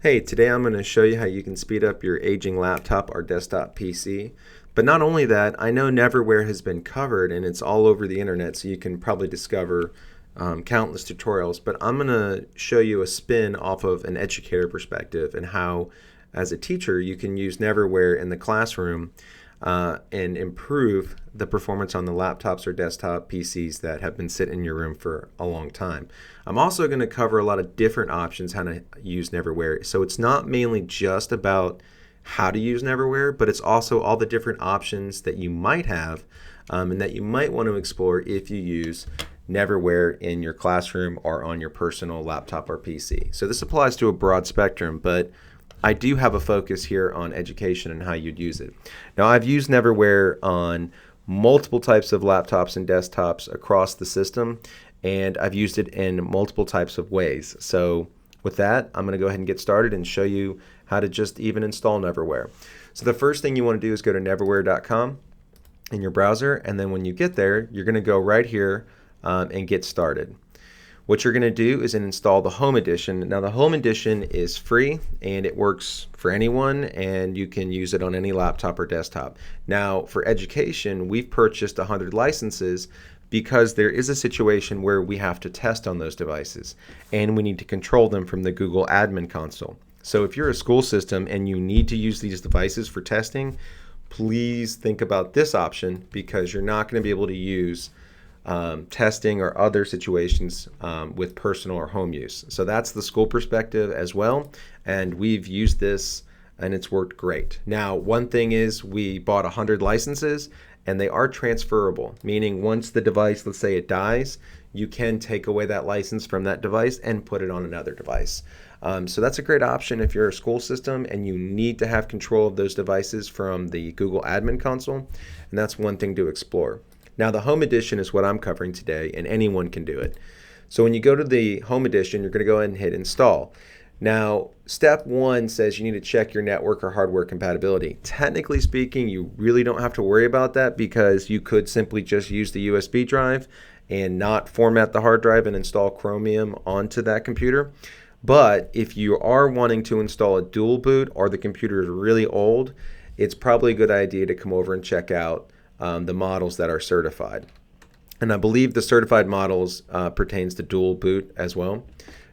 Hey, today I'm going to show you how you can speed up your aging laptop or desktop PC. But not only that, I know Neverware has been covered and it's all over the internet, so you can probably discover countless tutorials. But I'm going to show you a spin off of an educator perspective and how, as a teacher, you can use Neverware in the classroom and improve the performance on the laptops or desktop PCs that have been sitting in your room for a long time. I'm also going to cover a lot of different options how to use Neverware. So it's not mainly just about how to use Neverware, but it's also all the different options that you might have and that you might want to explore if you use Neverware in your classroom or on your personal laptop or PC. So this applies to a broad spectrum, but I do have a focus here on education and how you'd use it. Now, I've used Neverware on multiple types of laptops and desktops across the system, and I've used it in multiple types of ways. So with that, I'm going to go ahead and get started and show you how to just even install Neverware. So the first thing you want to do is go to neverware.com in your browser, and then when you get there, you're going to go right here and get started. What you're going to do is install the Home Edition. Now the Home Edition is free and it works for anyone, and you can use it on any laptop or desktop. Now for education, we've purchased 100 licenses because there is a situation where we have to test on those devices and we need to control them from the Google Admin Console. So if you're a school system and you need to use these devices for testing, please think about this option because you're not going to be able to use testing or other situations with personal or home use. So that's the school perspective as well, and we've used this and it's worked great. Now, one thing is we bought 100 licenses and they are transferable, meaning once the device, let's say it dies, you can take away that license from that device and put it on another device. So that's a great option if you're a school system and you need to have control of those devices from the Google Admin Console, and that's one thing to explore. Now the Home Edition is what I'm covering today, and anyone can do it. So when you go to the Home Edition, you're going to go ahead and hit install. Now step one says you need to check your network or hardware compatibility. Technically speaking, you really don't have to worry about that because you could simply just use the USB drive and not format the hard drive and install Chromium onto that computer. But if you are wanting to install a dual boot or the computer is really old, it's probably a good idea to come over and check out the models that are certified. And I believe the certified models pertains to dual boot as well.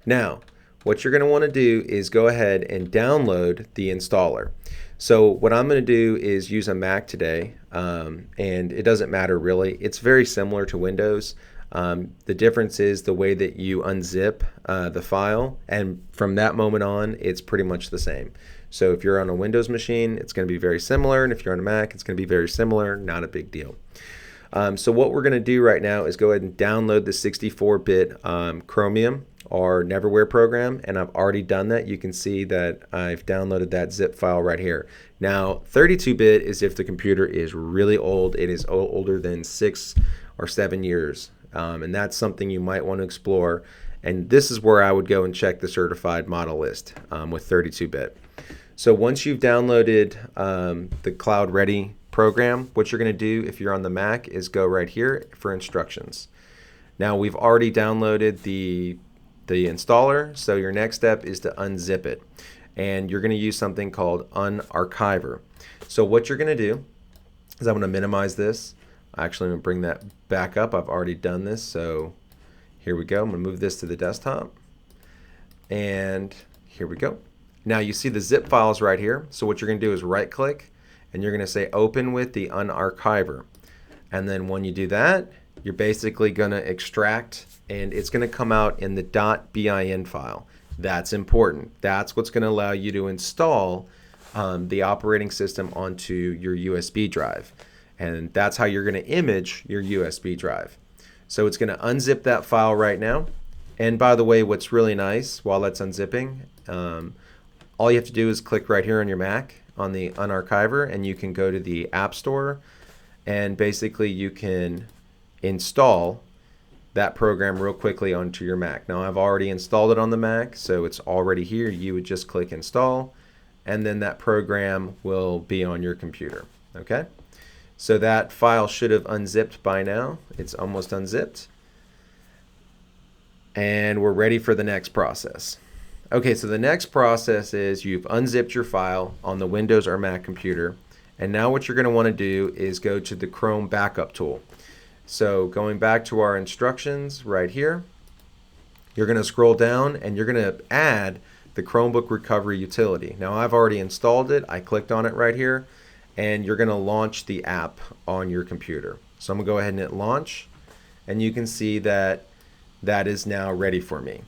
Now, what you're going to want to do is go ahead and download the installer. So what I'm going to do is use a Mac today, and it doesn't matter really. It's very similar to Windows. The difference is the way that you unzip the file, and from that moment on, it's pretty much the same. So if you're on a Windows machine, it's going to be very similar, and if you're on a Mac, it's going to be very similar, not a big deal. So what we're going to do right now is go ahead and download the 64-bit Chromium or Neverware program, and I've already done that. You can see that I've downloaded that zip file right here. Now 32-bit is if the computer is really old. It is older than 6 or 7 years, and that's something you might want to explore. And this is where I would go and check the certified model list with 32-bit. So once you've downloaded the Cloud Ready program, what you're going to do if you're on the Mac is go right here for instructions. Now we've already downloaded the installer, so your next step is to unzip it. And you're going to use something called unarchiver. So what you're going to do is I'm going to minimize this. Actually, I'm going to bring that back up. I've already done this, so here we go. I'm going to move this to the desktop. And here we go. Now you see the zip files right here. So what you're going to do is right click and you're going to say open with the unarchiver. And then when you do that, you're basically going to extract and it's going to come out in the .bin file. That's important. That's what's going to allow you to install the operating system onto your USB drive. And that's how you're going to image your USB drive. So it's going to unzip that file right now. And by the way, what's really nice while that's unzipping, all you have to do is click right here on your Mac on the unarchiver, and you can go to the App Store, and basically you can install that program real quickly onto your Mac. Now I've already installed it on the Mac, so it's already here. You would just click install, and then that program will be on your computer. Okay? So that file should have unzipped by now. It's almost unzipped. And we're ready for the next process. Okay, so the next process is you've unzipped your file on the Windows or Mac computer, and now what you're going to want to do is go to the Chrome backup tool. So going back to our instructions right here, you're going to scroll down and you're going to add the Chromebook Recovery utility. Now I've already installed it. I clicked on it right here, and you're going to launch the app on your computer. So I'm going to go ahead and hit launch, and you can see that that is now ready for me.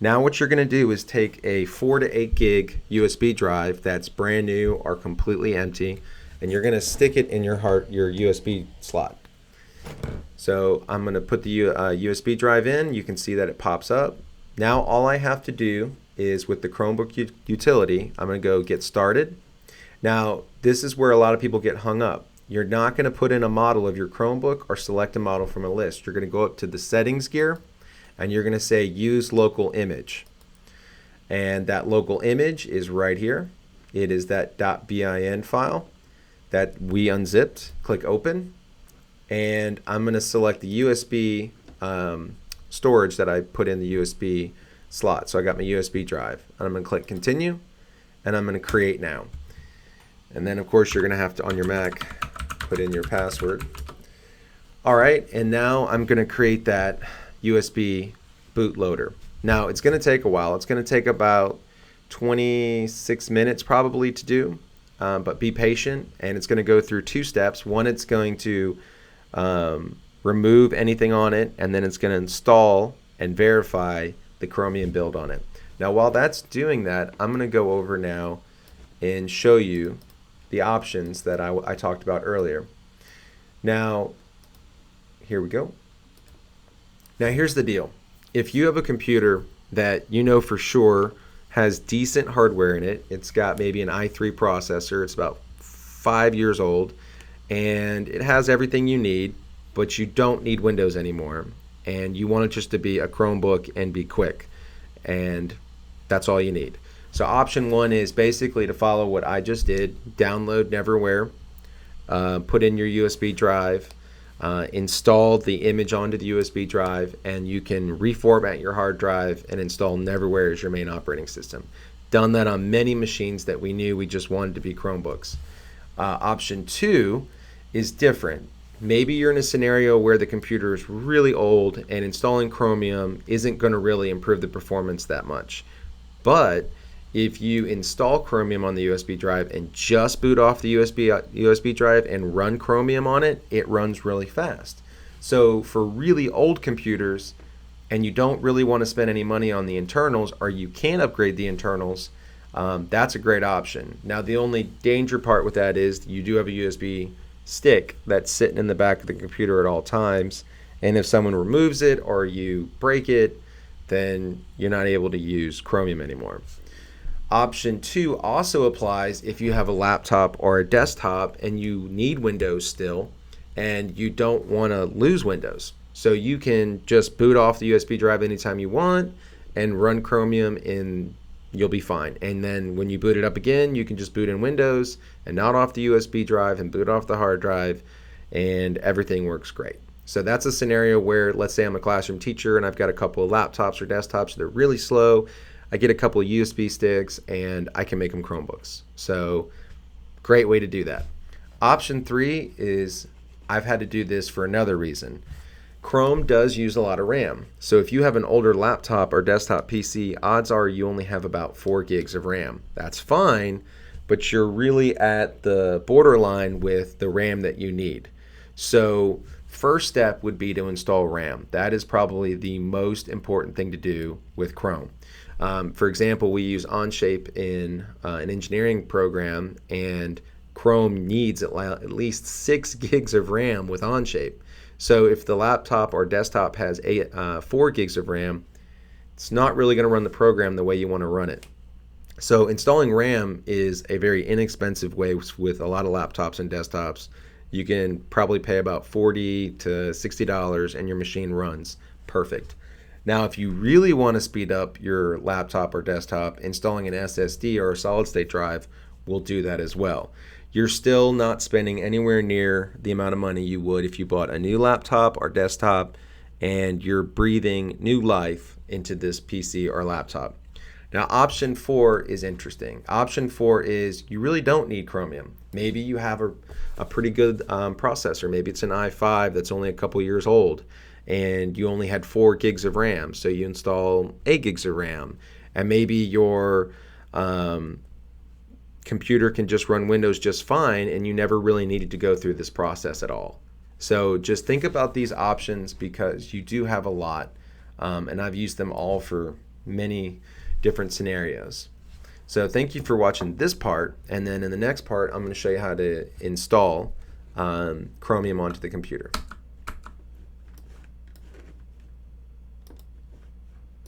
Now what you're going to do is take a 4 to 8 gig USB drive that's brand new or completely empty, and you're going to stick it in your USB slot. So I'm going to put the USB drive in. You can see that it pops up. Now all I have to do is, with the Chromebook utility, I'm going to go get started. Now this is where a lot of people get hung up. You're not going to put in a model of your Chromebook or select a model from a list. You're going to go up to the settings gear, and you're going to say use local image. And that local image is right here. It is that .bin file that we unzipped. Click open. And I'm going to select the USB storage that I put in the USB slot. So I got my USB drive. And I'm going to click continue. And I'm going to create now. And then of course you're going to have to, on your Mac, put in your password. All right, and now I'm going to create that USB bootloader. Now it's going to take a while. It's going to take about 26 minutes probably to do, but be patient, and it's going to go through 2 steps. One, it's going to remove anything on it, and then it's going to install and verify the Chromium build on it. Now while that's doing that, I'm going to go over now and show you the options that I talked about earlier. Now here we go. Now here's the deal. If you have a computer that you know for sure has decent hardware in it, it's got maybe an i3 processor, it's about 5 years old, and it has everything you need, but you don't need Windows anymore, and you want it just to be a Chromebook and be quick, and that's all you need. So option 1 is basically to follow what I just did. Download Neverware, put in your USB drive, install the image onto the USB drive, and you can reformat your hard drive and install Neverware as your main operating system. Done that on many machines that we knew we just wanted to be Chromebooks. Option 2 is different. Maybe you're in a scenario where the computer is really old and installing Chromium isn't going to really improve the performance that much. But if you install Chromium on the USB drive and just boot off the USB drive and run Chromium on it, it runs really fast. So for really old computers, and you don't really want to spend any money on the internals, or you can upgrade the internals, that's a great option. Now the only danger part with that is you do have a USB stick that's sitting in the back of the computer at all times, and if someone removes it or you break it, then you're not able to use Chromium anymore. Option 2 also applies if you have a laptop or a desktop and you need Windows still and you don't want to lose Windows. So you can just boot off the USB drive anytime you want and run Chromium, and you'll be fine. And then when you boot it up again, you can just boot in Windows and not off the USB drive and boot off the hard drive, and everything works great. So that's a scenario where, let's say I'm a classroom teacher and I've got a couple of laptops or desktops that are really slow. I get a couple of USB sticks and I can make them Chromebooks. So great way to do that. Option 3 is, I've had to do this for another reason. Chrome does use a lot of RAM. So if you have an older laptop or desktop PC, odds are you only have about 4 gigs of RAM. That's fine, but you're really at the borderline with the RAM that you need. So first step would be to install RAM. That is probably the most important thing to do with Chrome. For example, we use Onshape in an engineering program, and Chrome needs at least 6 gigs of RAM with Onshape. So if the laptop or desktop has 4 gigs of RAM, it's not really going to run the program the way you want to run it. So installing RAM is a very inexpensive way with a lot of laptops and desktops. You can probably pay about $40 to $60 and your machine runs perfect. Now, if you really want to speed up your laptop or desktop, installing an SSD or a solid state drive will do that as well. You're still not spending anywhere near the amount of money you would if you bought a new laptop or desktop and you're breathing new life into this PC or laptop. Now, option 4 is interesting. Option 4 is you really don't need Chromium. Maybe you have a pretty good processor. Maybe it's an i5 that's only a couple years old, and you only had 4 gigs of RAM, so you install 8 gigs of RAM. And maybe your computer can just run Windows just fine, and you never really needed to go through this process at all. So just think about these options, because you do have a lot, and I've used them all for many different scenarios. So thank you for watching this part, and then in the next part I'm going to show you how to install Chromium onto the computer.